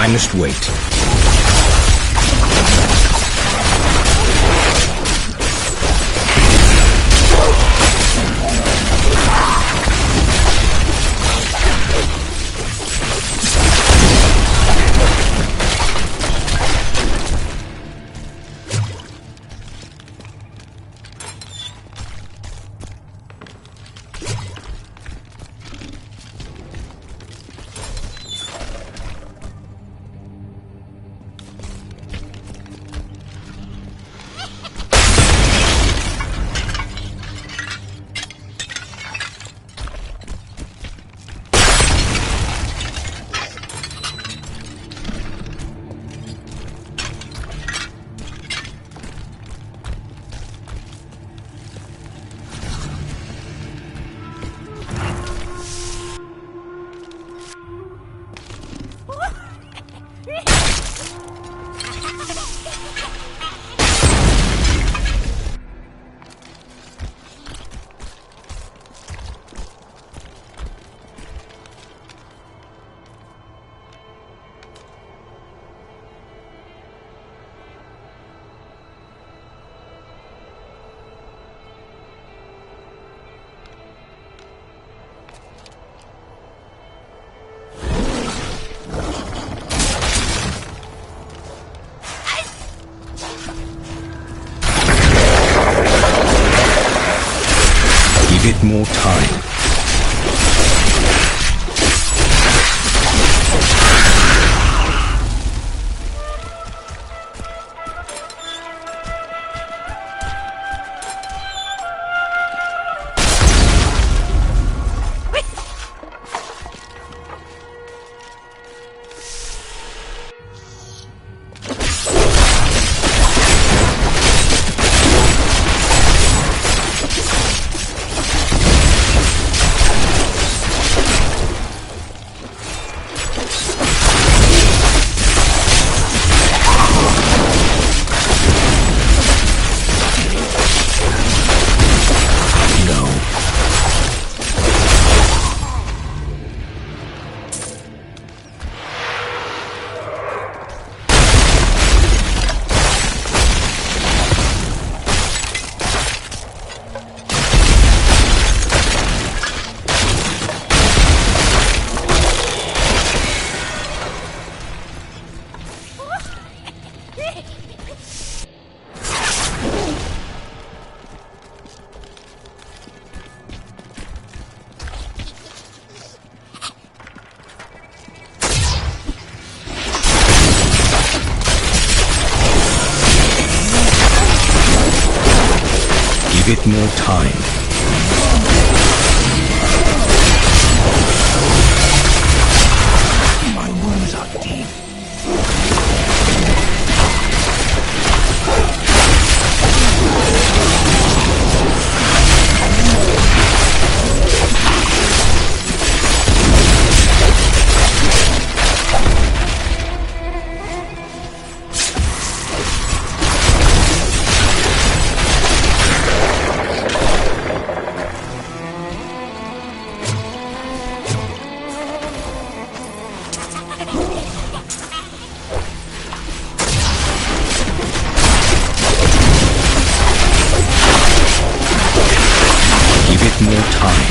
I must wait. Give it more time. Give it more time. My wounds are deep. More time.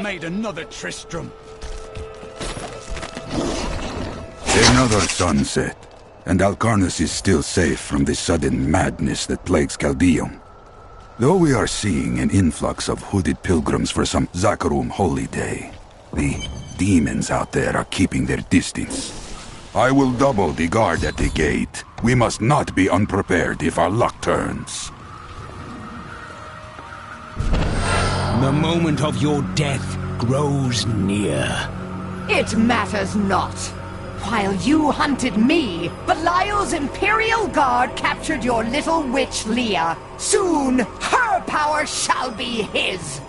made another Tristram. Another sunset, and Alcarnus is still safe from the sudden madness that plagues Caldeum. Though we are seeing an influx of hooded pilgrims for some Zakarum holy day, the demons out there are keeping their distance. I will double the guard at the gate. We must not be unprepared if our luck turns. The moment of your death grows near. It matters not. While you hunted me, Belial's Imperial Guard captured your little witch Leah. Soon, her power shall be his!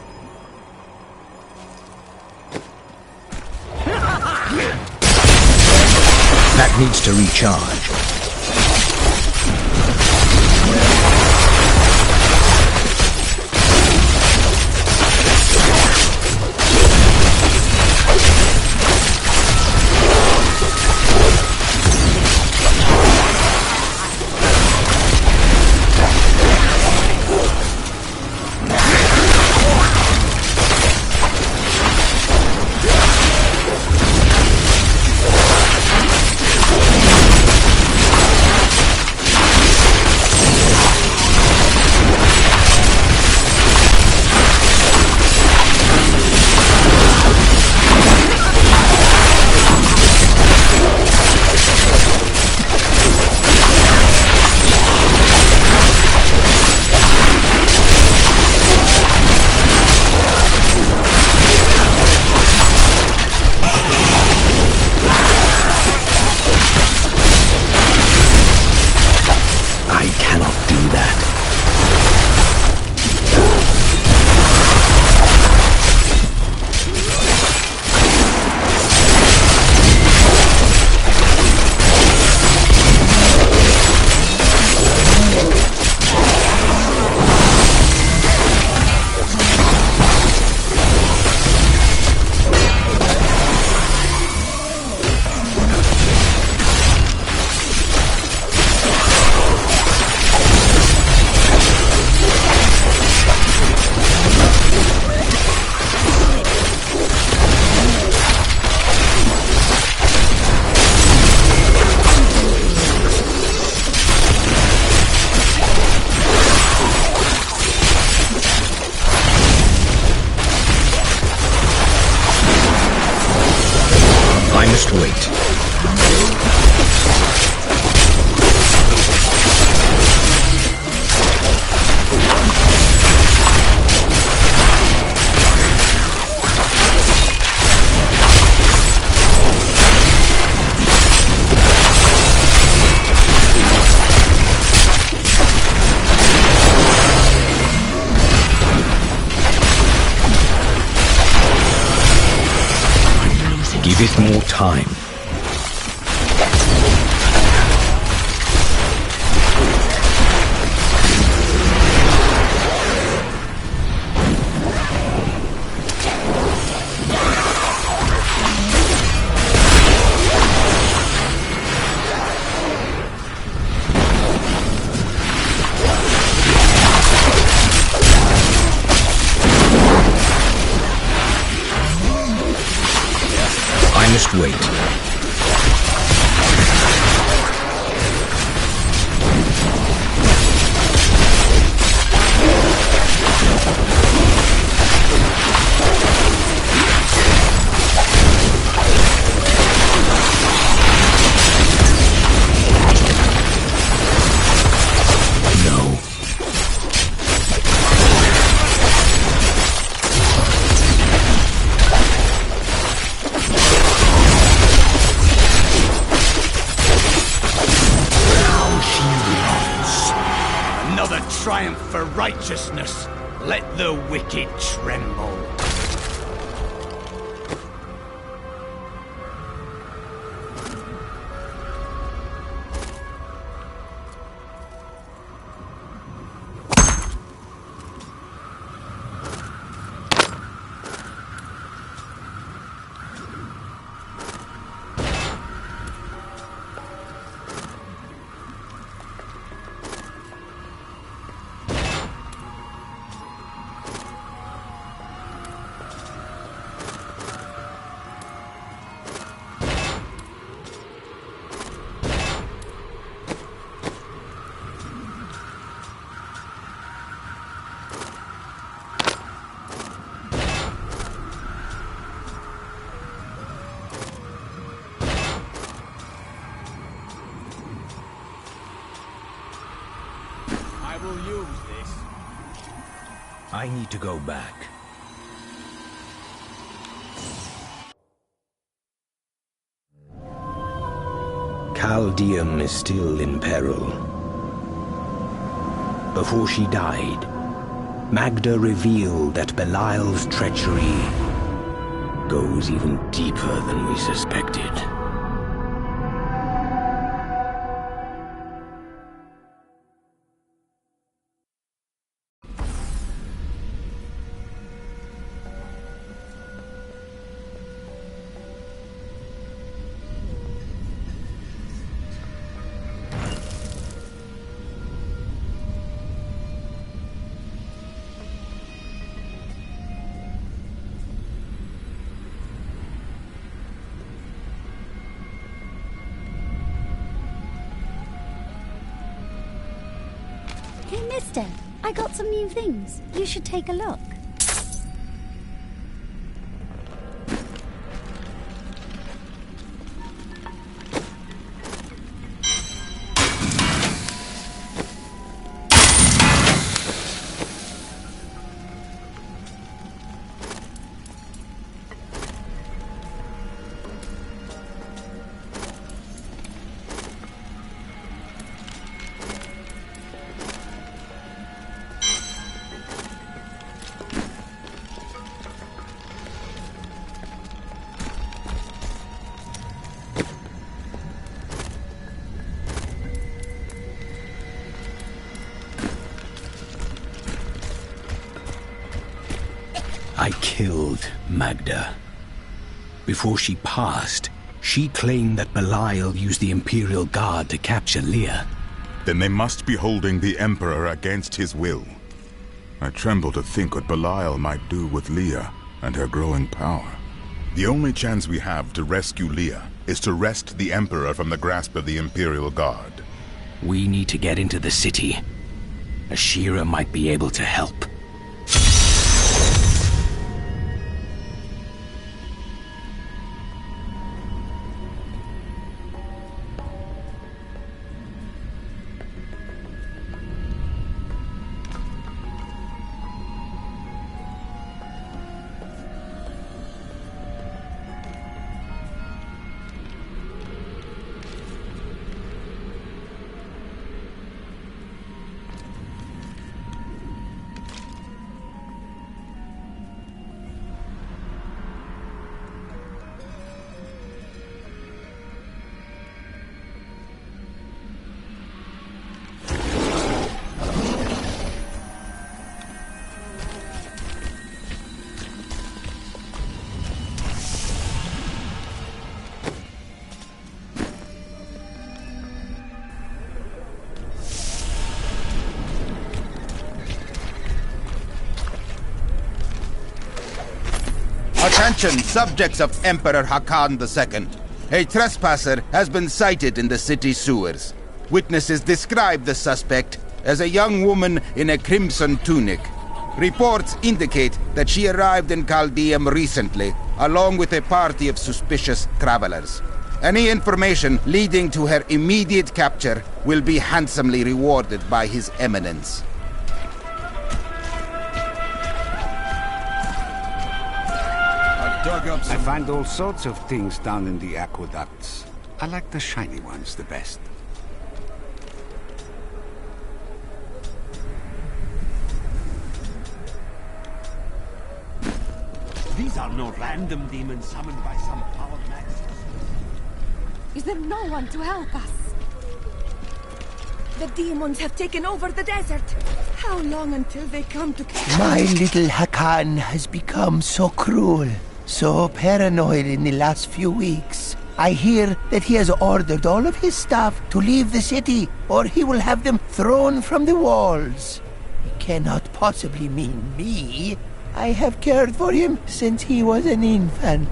That needs to recharge. Just wait. Give it more time. I must wait. No. Another triumph for righteousness. Let the wicked tremble. I need to go back. Chaldeum is still in peril. Before she died, Magda revealed that Belial's treachery goes even deeper than we suspected. Hey, mister, I got some new things. You should take a look. I killed Magda. Before she passed, she claimed that Belial used the Imperial Guard to capture Leah. Then they must be holding the Emperor against his will. I tremble to think what Belial might do with Leah and her growing power. The only chance we have to rescue Leah is to wrest the Emperor from the grasp of the Imperial Guard. We need to get into the city. Ashira might be able to help. Attention, subjects of Emperor Hakan II. A trespasser has been sighted in the city sewers. Witnesses describe the suspect as a young woman in a crimson tunic. Reports indicate that she arrived in Chaldeum recently, along with a party of suspicious travelers. Any information leading to her immediate capture will be handsomely rewarded by His Eminence. I find all sorts of things down in the aqueducts. I like the shiny ones the best. These are no random demons summoned by some power max. Is there no one to help us? The demons have taken over the desert. How long until they come to... My little Hakan has become so cruel, so paranoid in the last few weeks. I hear that he has ordered all of his staff to leave the city, or he will have them thrown from the walls. He cannot possibly mean me. I have cared for him since he was an infant.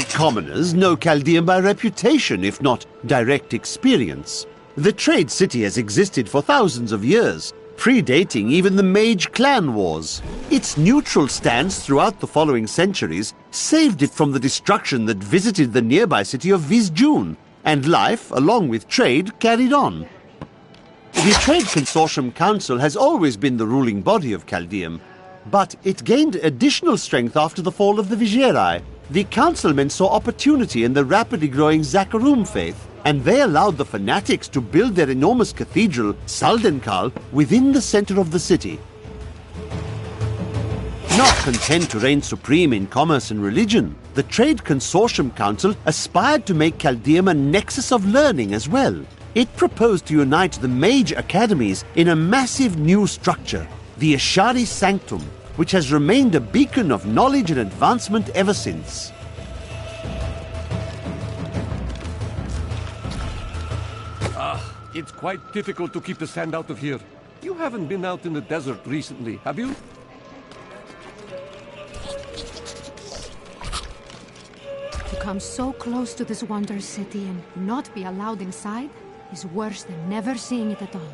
commoners know Chaldean by reputation, if not direct experience. The trade city has existed for thousands of years, predating even the Mage clan wars. Its neutral stance throughout the following centuries saved it from the destruction that visited the nearby city of Vizjun, and life, along with trade, carried on. The Trade Consortium Council has always been the ruling body of Chaldeum, but it gained additional strength after the fall of the Vigerai. The councilmen saw opportunity in the rapidly growing Zakarum faith, and they allowed the fanatics to build their enormous cathedral, Saldenkal, within the center of the city. Not content to reign supreme in commerce and religion, the Trade Consortium Council aspired to make Chaldeum a nexus of learning as well. It proposed to unite the mage academies in a massive new structure, the Ashari Sanctum, which has remained a beacon of knowledge and advancement ever since. It's quite difficult to keep the sand out of here. You haven't been out in the desert recently, have you? To come so close to this wonder city and not be allowed inside is worse than never seeing it at all.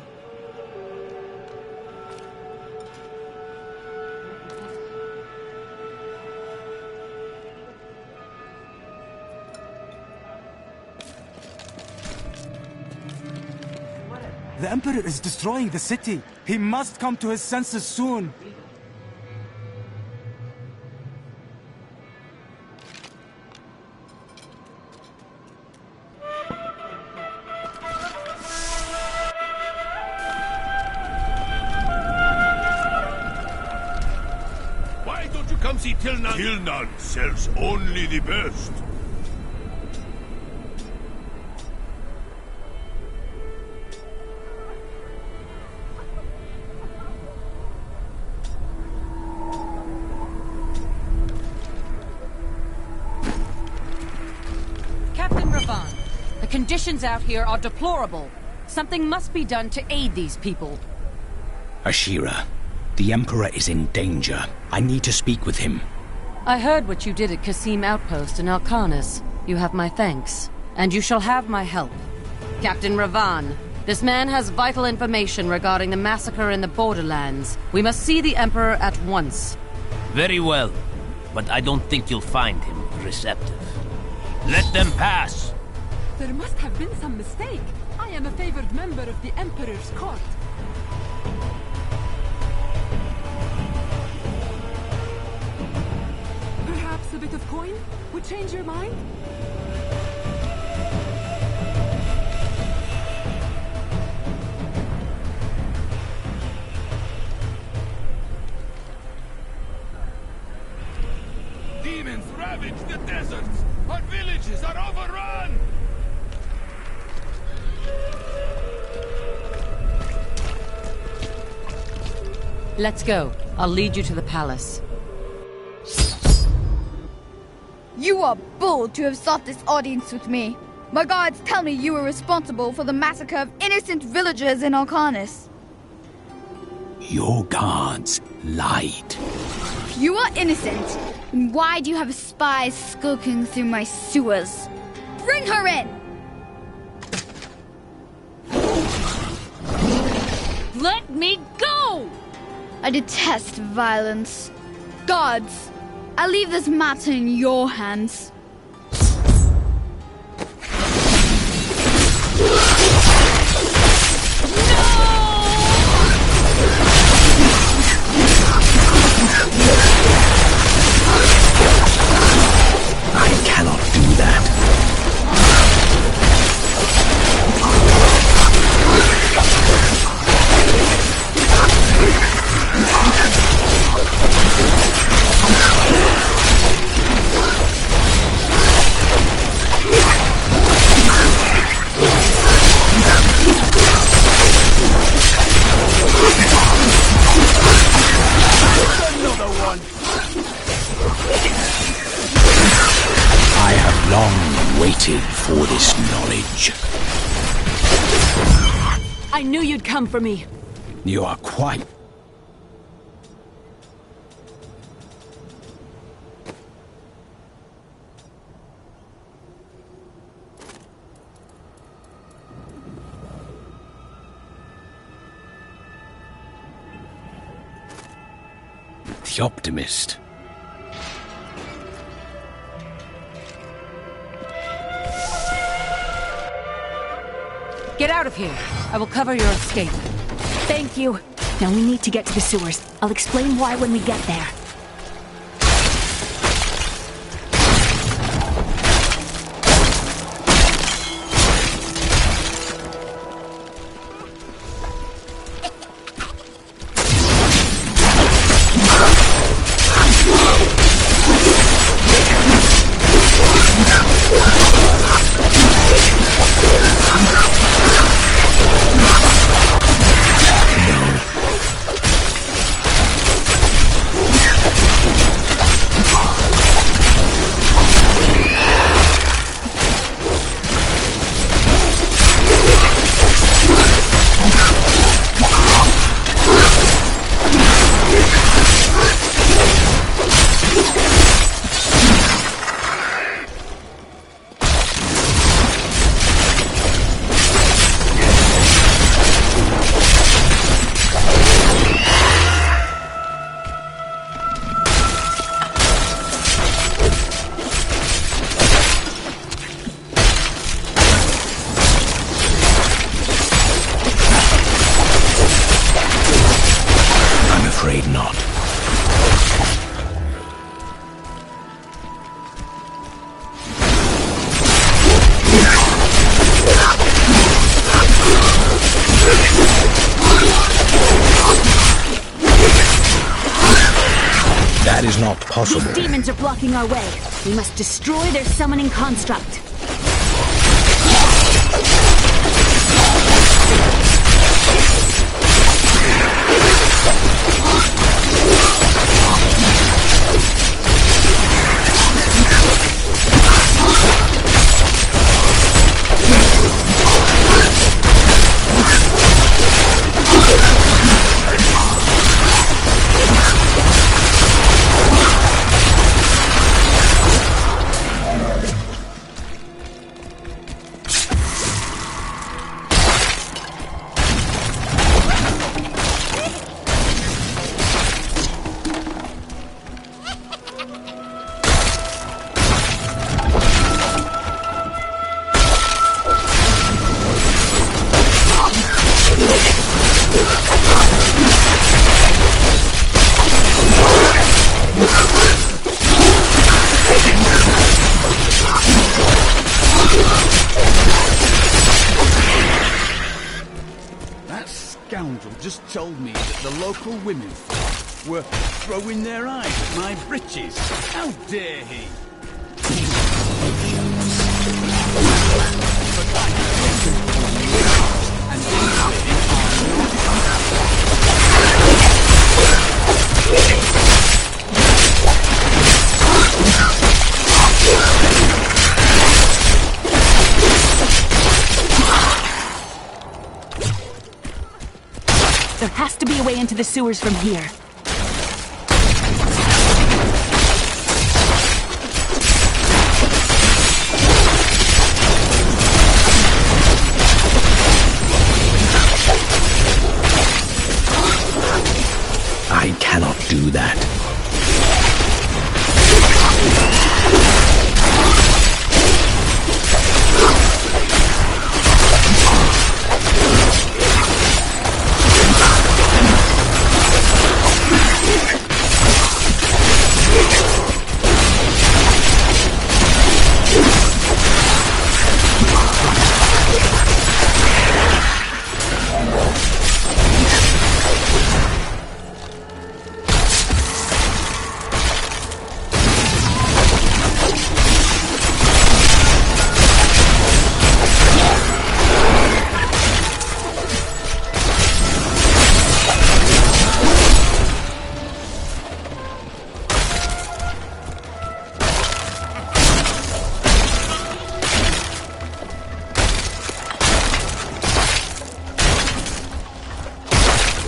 The Emperor is destroying the city. He must come to his senses soon. Why don't you come see Tilnan? Tilnan sells only the best. The conditions out here are deplorable. Something must be done to aid these people. Ashira, the Emperor is in danger. I need to speak with him. I heard what you did at Qasim Outpost in Alcarnus. You have my thanks, and you shall have my help. Captain Ravan, this man has vital information regarding the massacre in the borderlands. We must see the Emperor at once. Very well, but I don't think you'll find him receptive. Let them pass! There must have been some mistake. I am a favored member of the Emperor's court. Perhaps a bit of coin would change your mind? Demons ravage the deserts! Our villages are overrun! Let's go. I'll lead you to the palace. You are bold to have sought this audience with me. My guards tell me you were responsible for the massacre of innocent villagers in Alcarnus. Your guards lied. You are innocent. Then why do you have spies skulking through my sewers? Bring her in! Let me go! I detest violence. Gods, I leave this matter in your hands. I cannot do that. I have long waited for this knowledge. I knew you'd come for me. You are quite... the optimist. Get out of here. I will cover your escape. Thank you. Now we need to get to the sewers. I'll explain why when we get there. Afraid not. That is not possible. These demons are blocking our way. We must destroy their summoning construct. Just told me that the local women were throwing their eyes at my breeches. How dare he? There has to be a way into the sewers from here. I cannot do that.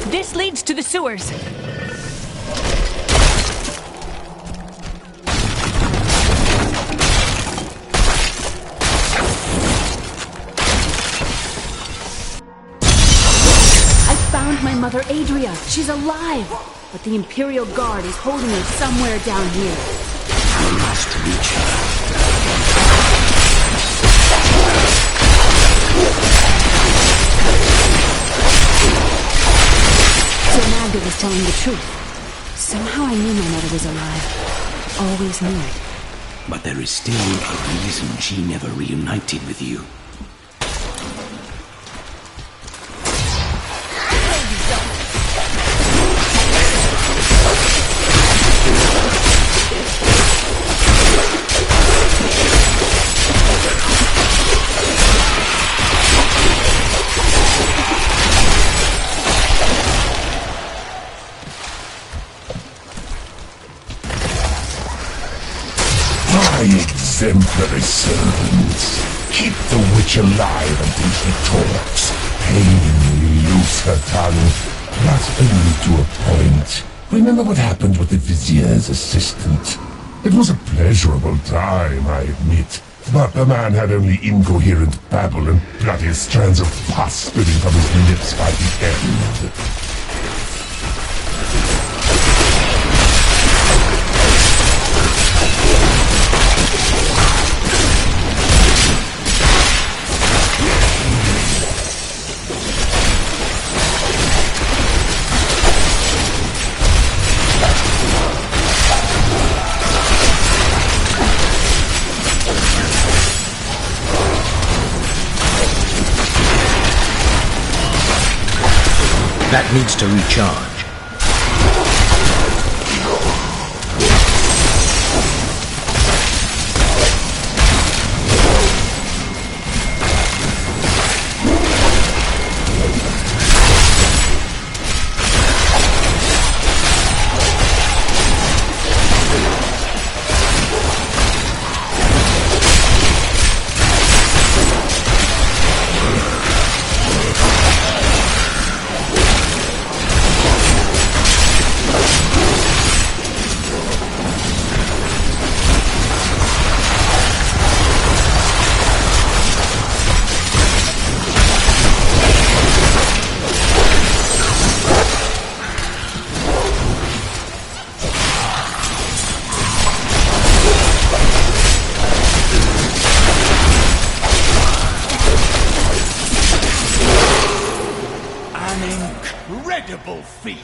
This leads to the sewers. I found my mother Adria. She's alive. but the Imperial Guard is holding her somewhere down here. I must reach her. So Magda was telling the truth. Somehow I knew my mother was alive. Always knew it. But there is still a reason she never reunited with you. Exemplary servants. Keep the witch alive until she talks. Painfully loose her tongue, but only to a point. Remember what happened with the Vizier's assistant? It was a pleasurable time, I admit, but the man had only incoherent babble and bloody strands of pus spilling from his lips by the end. That needs to recharge. Incredible feat!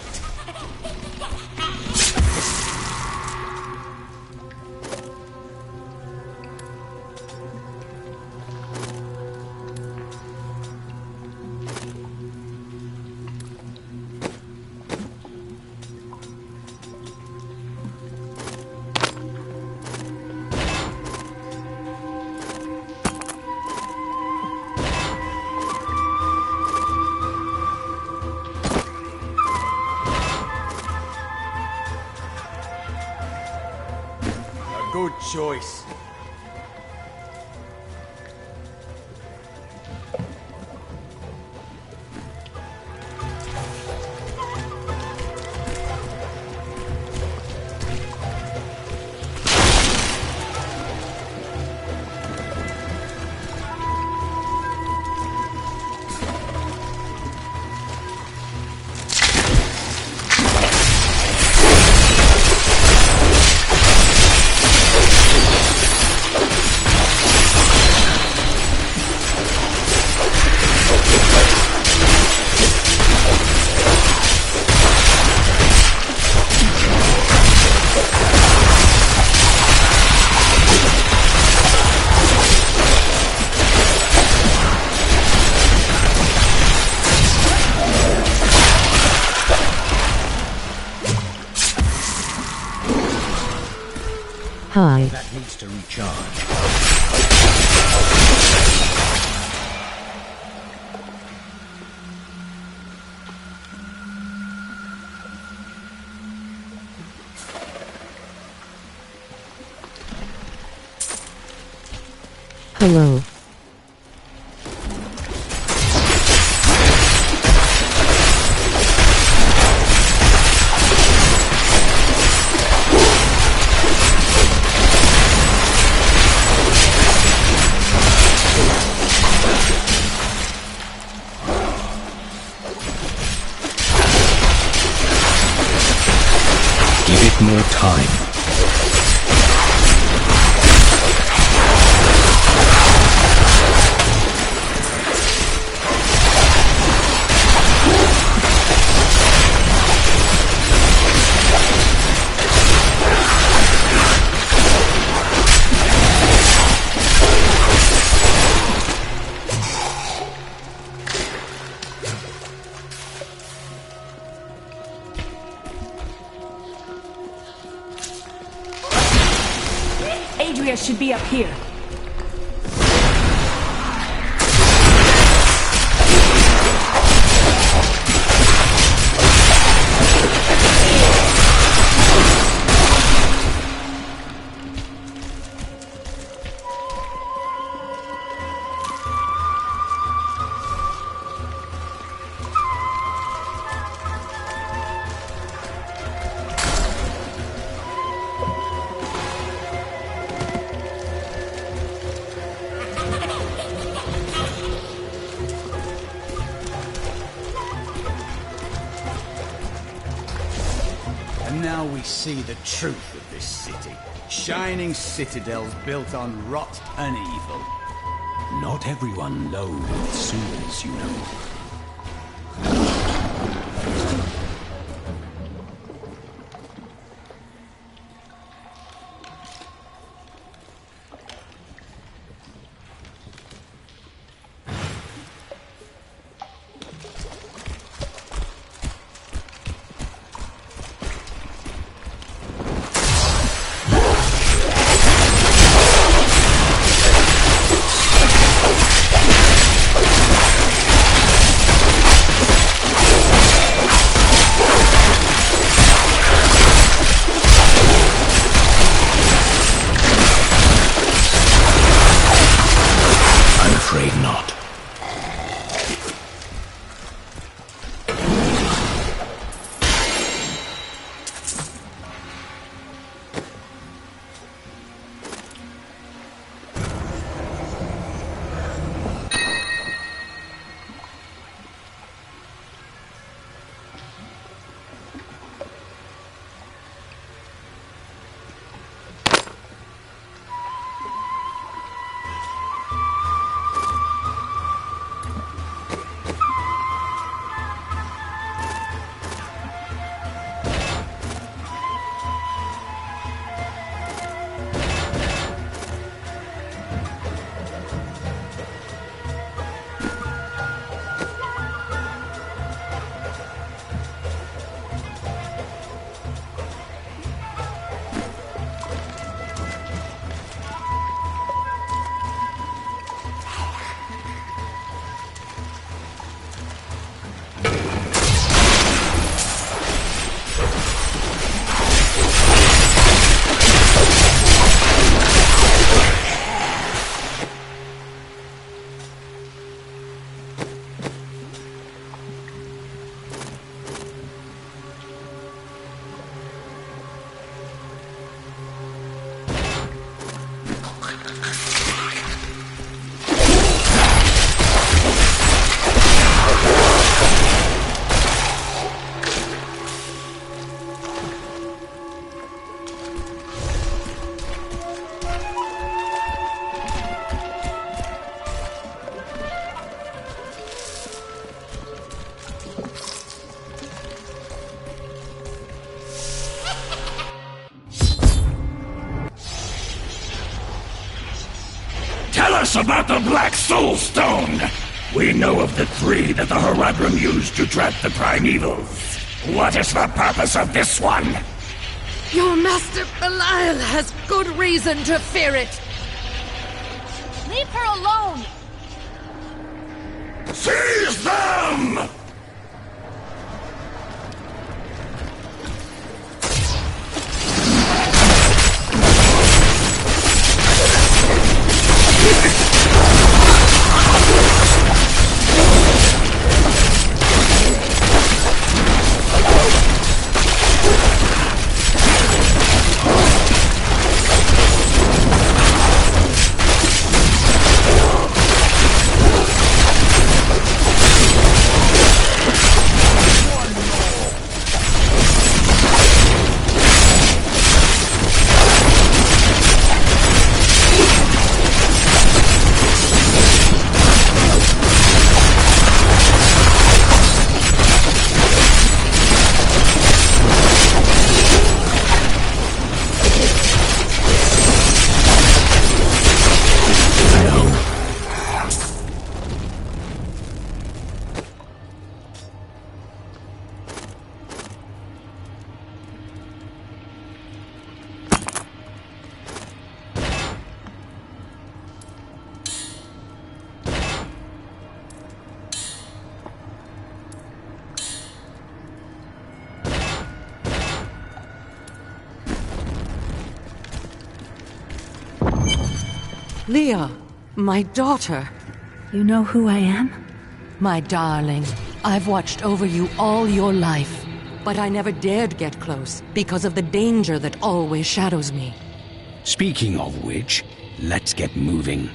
Good choice. Hi. That needs to recharge. Hello. more time. Adria should be up here. And now we see the truth of this city. Shining citadels built on rot and evil. Not everyone loathes sewers, you know. Tell us about the Black Soul Stone! We know of the three that the Horadrim used to trap the Primevals. What is the purpose of this one? Your master Belial has good reason to fear it. Leave her alone! Seize them! Leah, my daughter. You know who I am? My darling, I've watched over you all your life, but I never dared get close because of the danger that always shadows me. Speaking of which, let's get moving.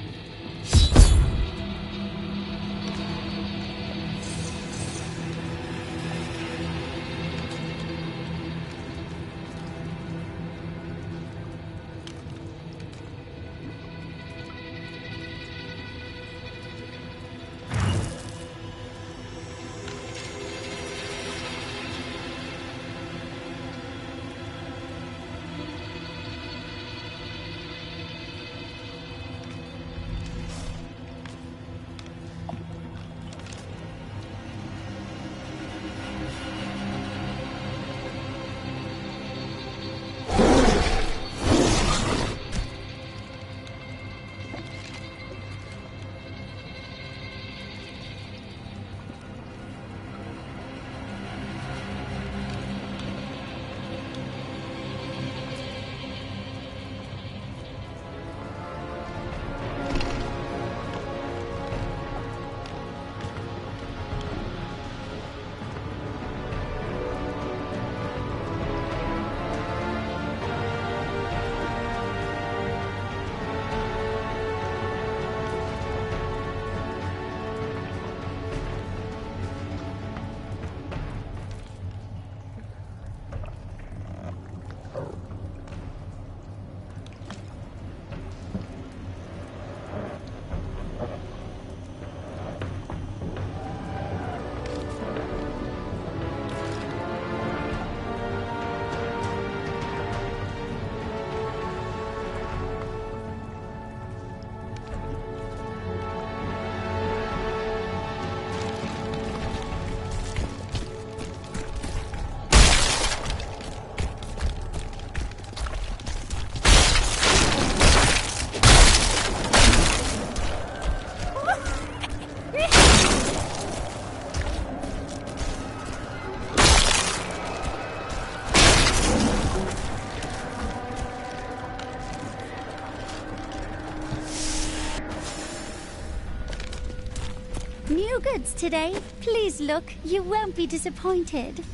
New goods today. Please look. You won't be disappointed.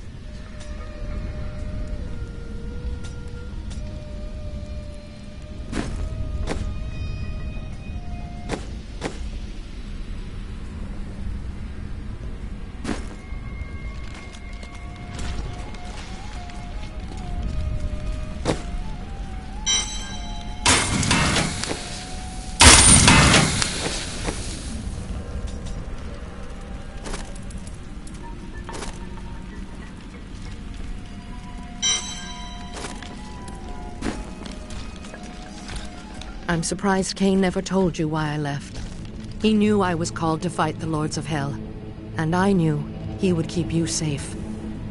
I'm surprised Cain never told you why I left. He knew I was called to fight the Lords of Hell, and I knew he would keep you safe.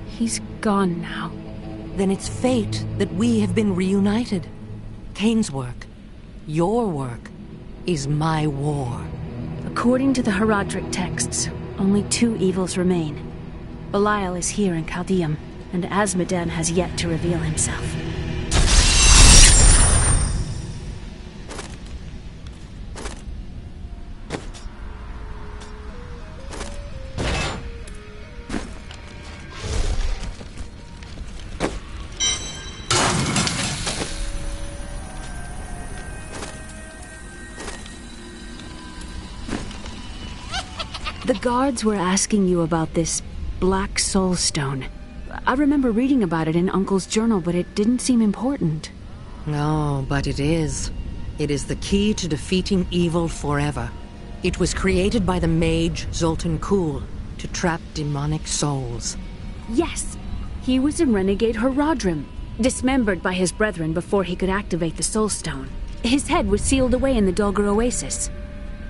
He's gone now. Then it's fate that we have been reunited. Cain's work, your work, is my war. According to the Herodric texts, only two evils remain. Belial is here in Chaldeum, and Azmodan has yet to reveal himself. The guards were asking you about this Black Soul Stone. I remember reading about it in Uncle's journal, but it didn't seem important. No, but it is. It is the key to defeating evil forever. It was created by the mage Zoltan Kuhl to trap demonic souls. Yes, he was in renegade Herodrim, dismembered by his brethren before he could activate the Soul Stone. His head was sealed away in the Dulgar Oasis.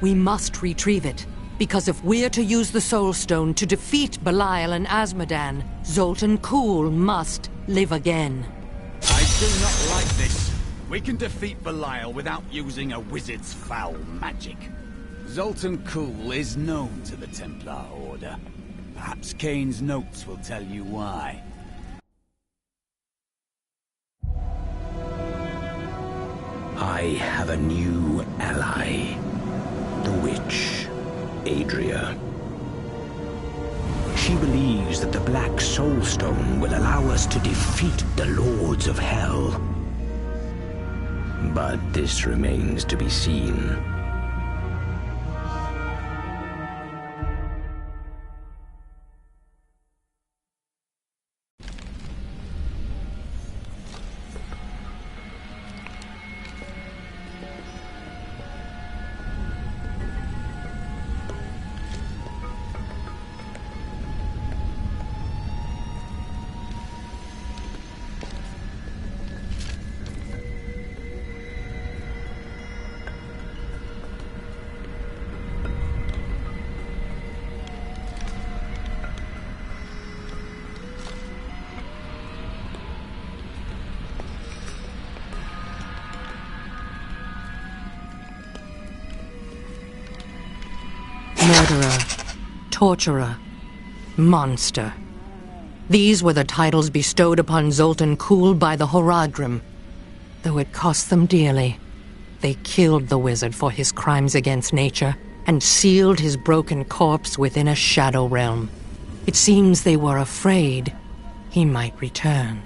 We must retrieve it. Because if we're to use the Soul Stone to defeat Belial and Azmodan, Zoltan Kuhl must live again. I do not like this. We can defeat Belial without using a wizard's foul magic. Zoltan Kuhl is known to the Templar Order. Perhaps Cain's notes will tell you why. I have a new ally, the witch, Adria. She believes that the Black Soul Stone will allow us to defeat the Lords of Hell. But this remains to be seen. Murderer, torturer, monster. These were the titles bestowed upon Zoltan Kuhl by the Horadrim. Though it cost them dearly, they killed the wizard for his crimes against nature and sealed his broken corpse within a shadow realm. It seems they were afraid he might return.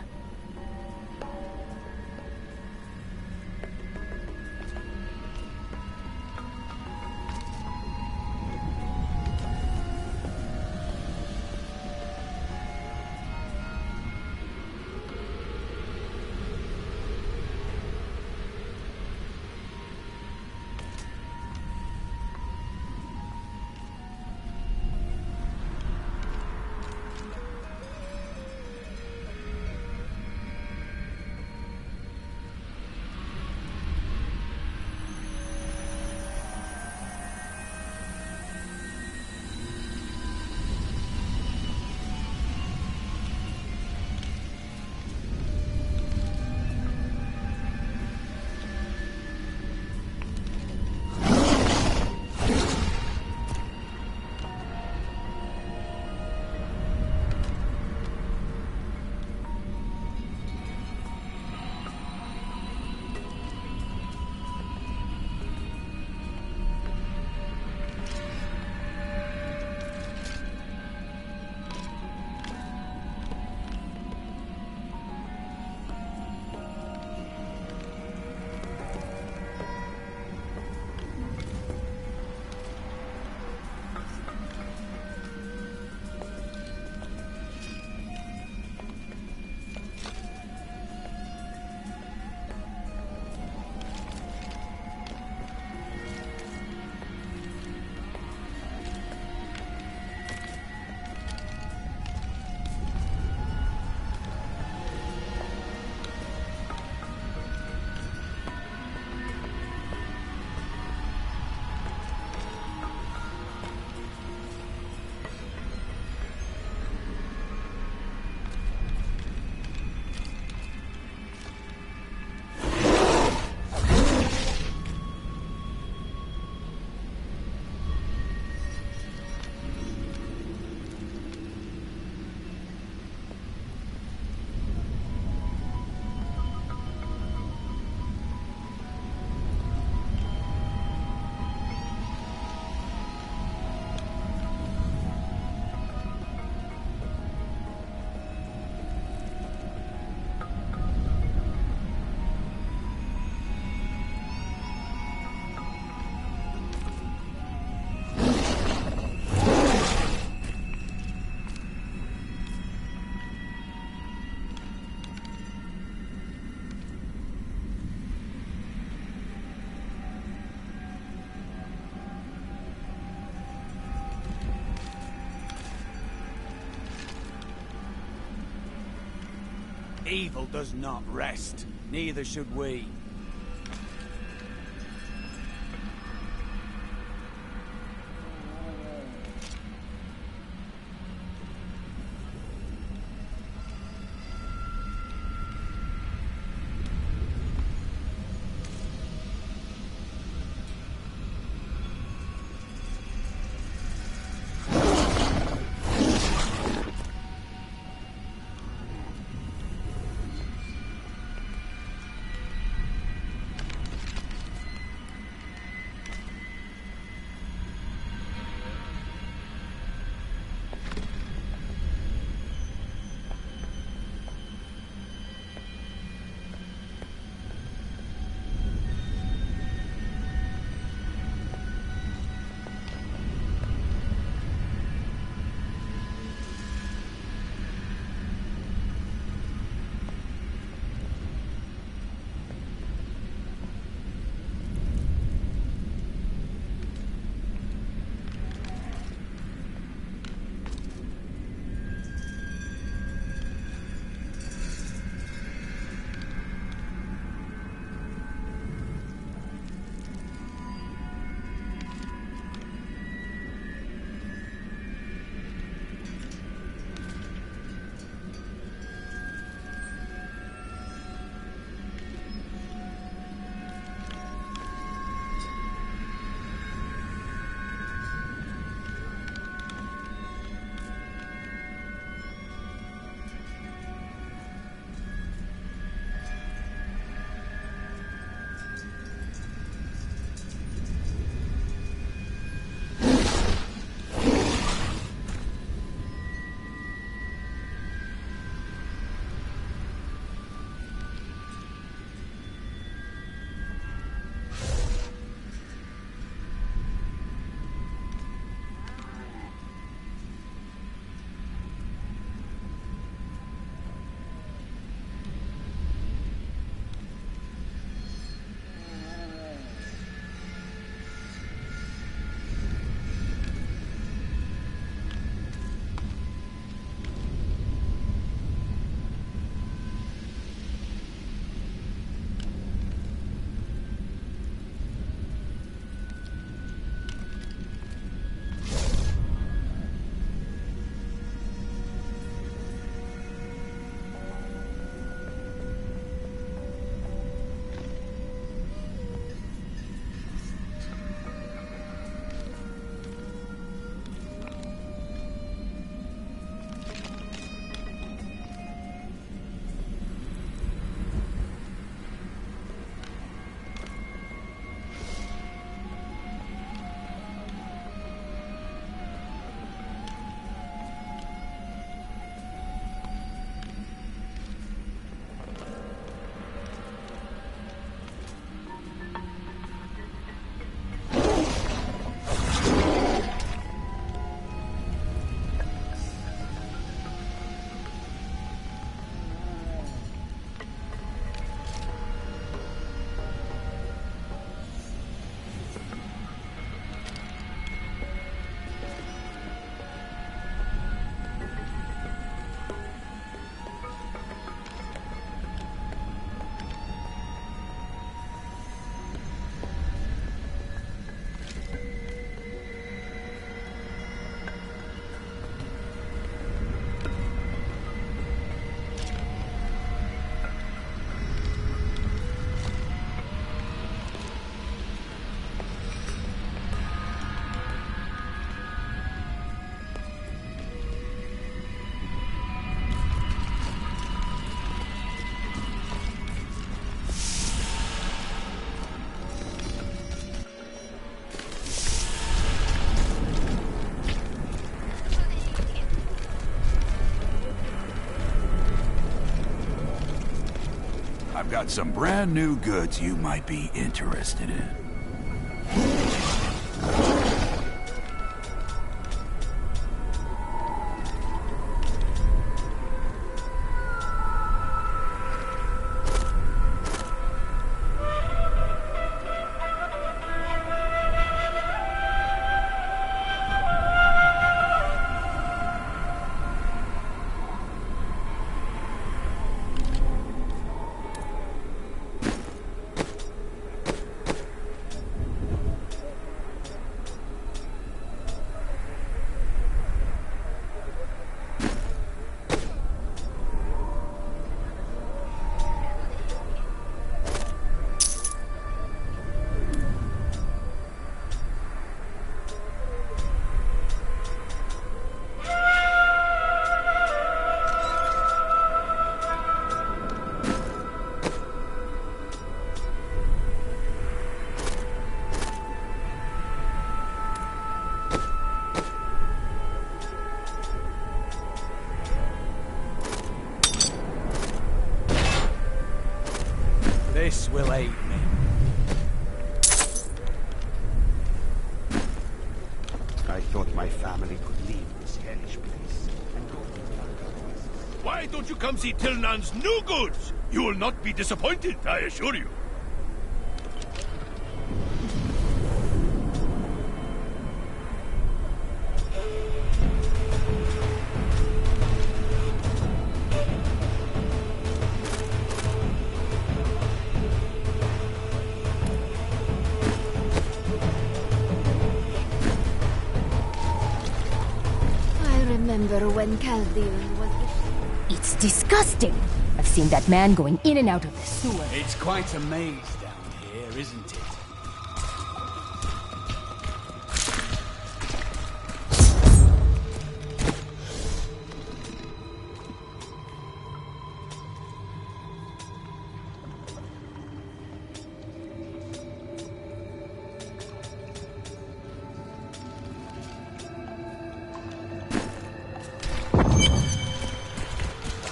Evil does not rest. Neither should we. I've got some brand new goods you might be interested in. This will aid me. I thought my family could leave this hellish place and go to Why don't you come see Tilnan's new goods? You will not be disappointed, I assure you. Remember when Caldeon was... It's disgusting! I've seen that man going in and out of the sewer. It's quite a maze down here, isn't it?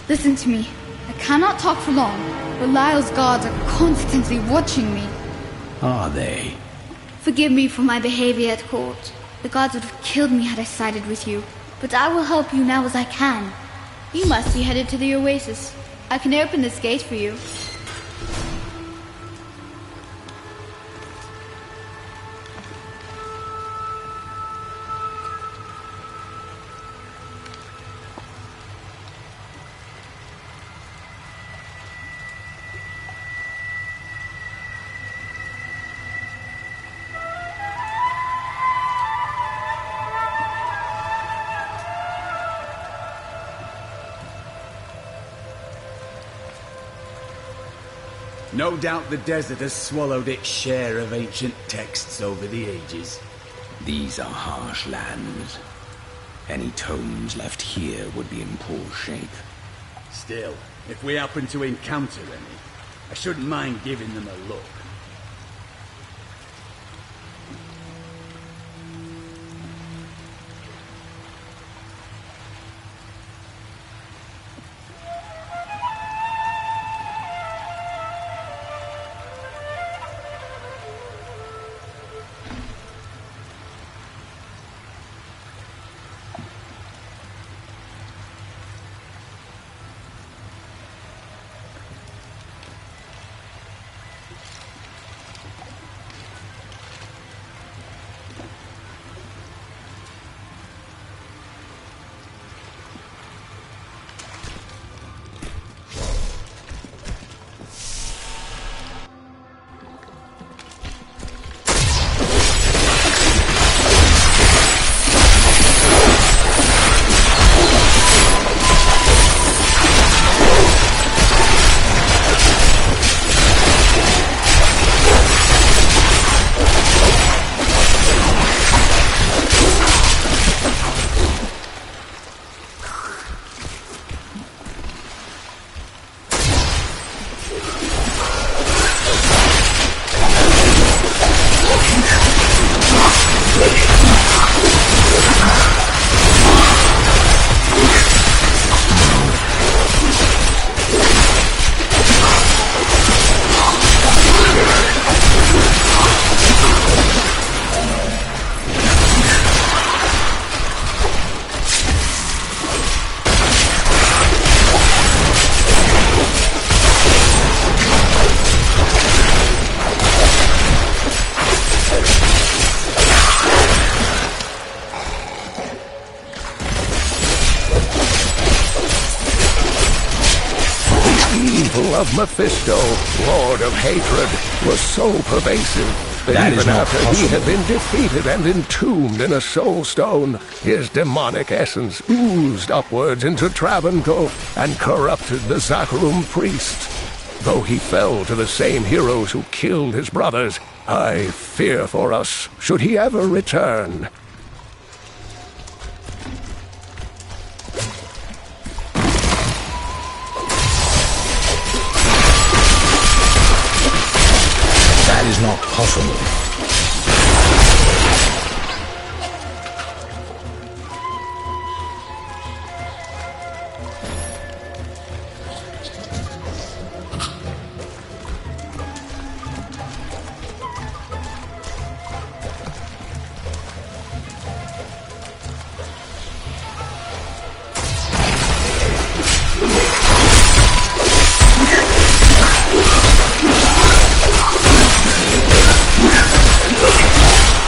Listen to me. I cannot talk for long. Belial's guards are constantly watching me. Are they? Forgive me for my behavior at court. The gods would have killed me had I sided with you. But I will help you now as I can. You must be headed to the oasis. I can open this gate for you. No doubt the desert has swallowed its share of ancient texts over the ages. These are harsh lands. Any tomes left here would be in poor shape. Still, if we happen to encounter any, I shouldn't mind giving them a look. of Mephisto, Lord of Hatred, was so pervasive that is even not after he possible. had been defeated and entombed in a soul stone, his demonic essence oozed upwards into Travancore and corrupted the Zakharum priests. Though he fell to the same heroes who killed his brothers, I fear for us, should he ever return. That is not possible.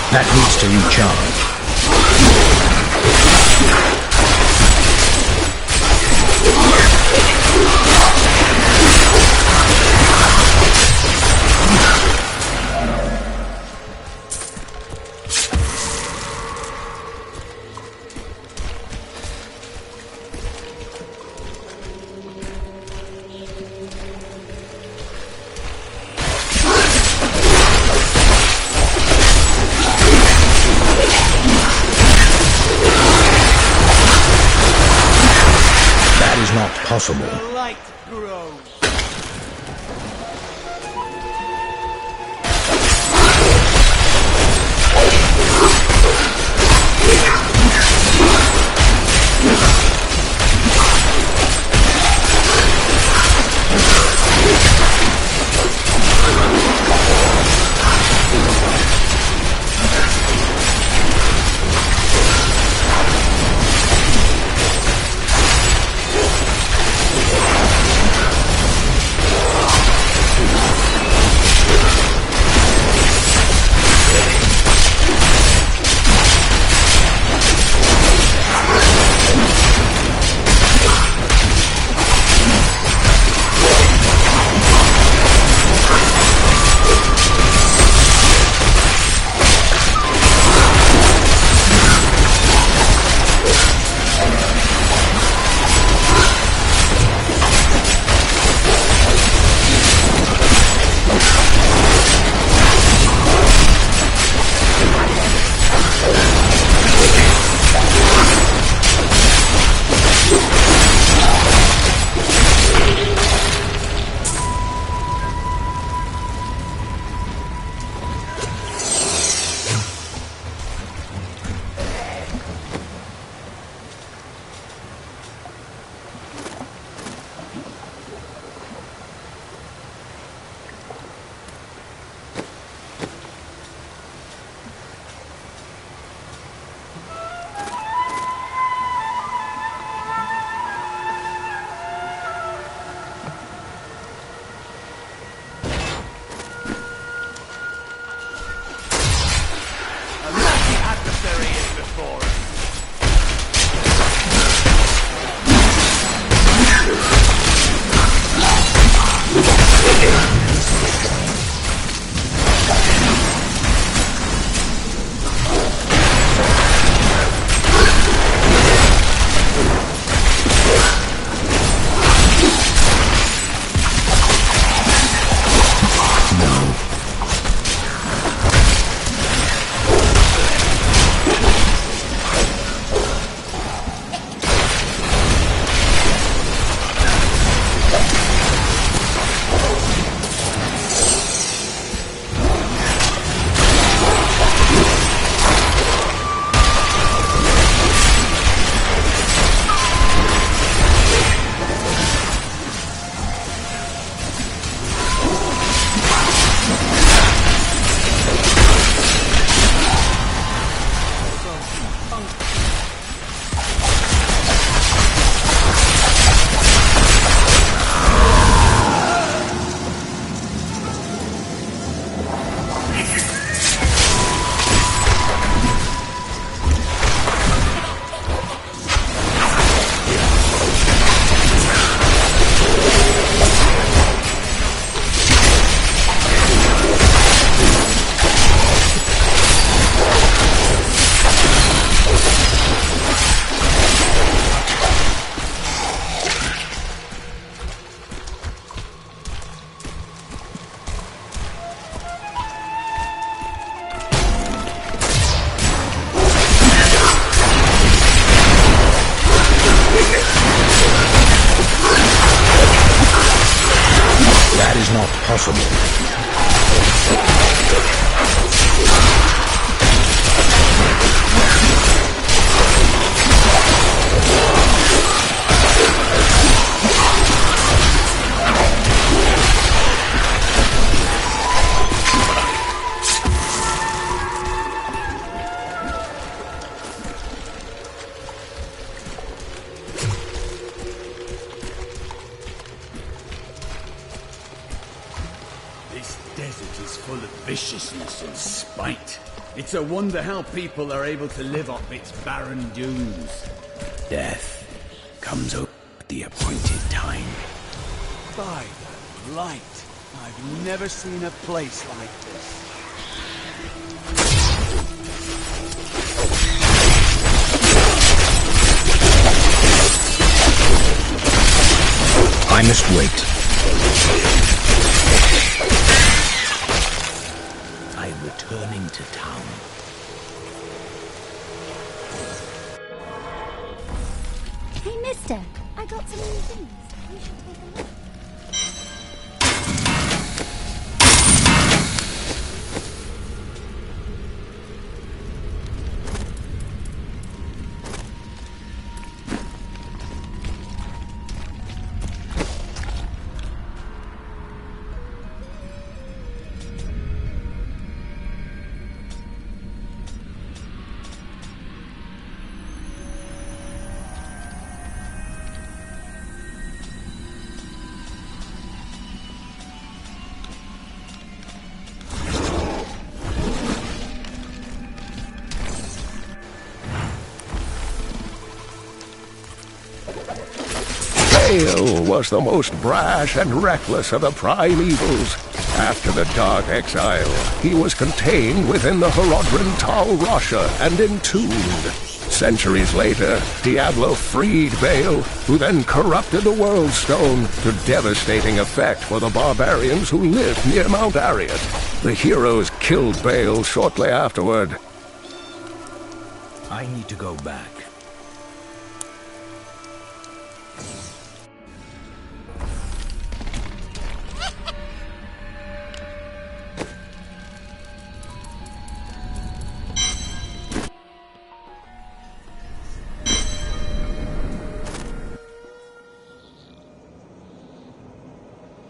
That needs to recharge. That is not possible. Light grows. possible. Desert is full of viciousness and spite. It's a wonder how people are able to live off its barren dunes. Death comes at the appointed time. By the light, I've never seen a place like this. I must wait. I'm returning to town. Hey, mister, I got some new things. You should take a look. Bale was the most brash and reckless of the primevals. After the Dark Exile, he was contained within the Horodrim Tal Rasha and entombed. Centuries later, Diablo freed Bale, who then corrupted the World Stone to devastating effect for the barbarians who lived near Mount Ariat. The heroes killed Bale shortly afterward. I need to go back.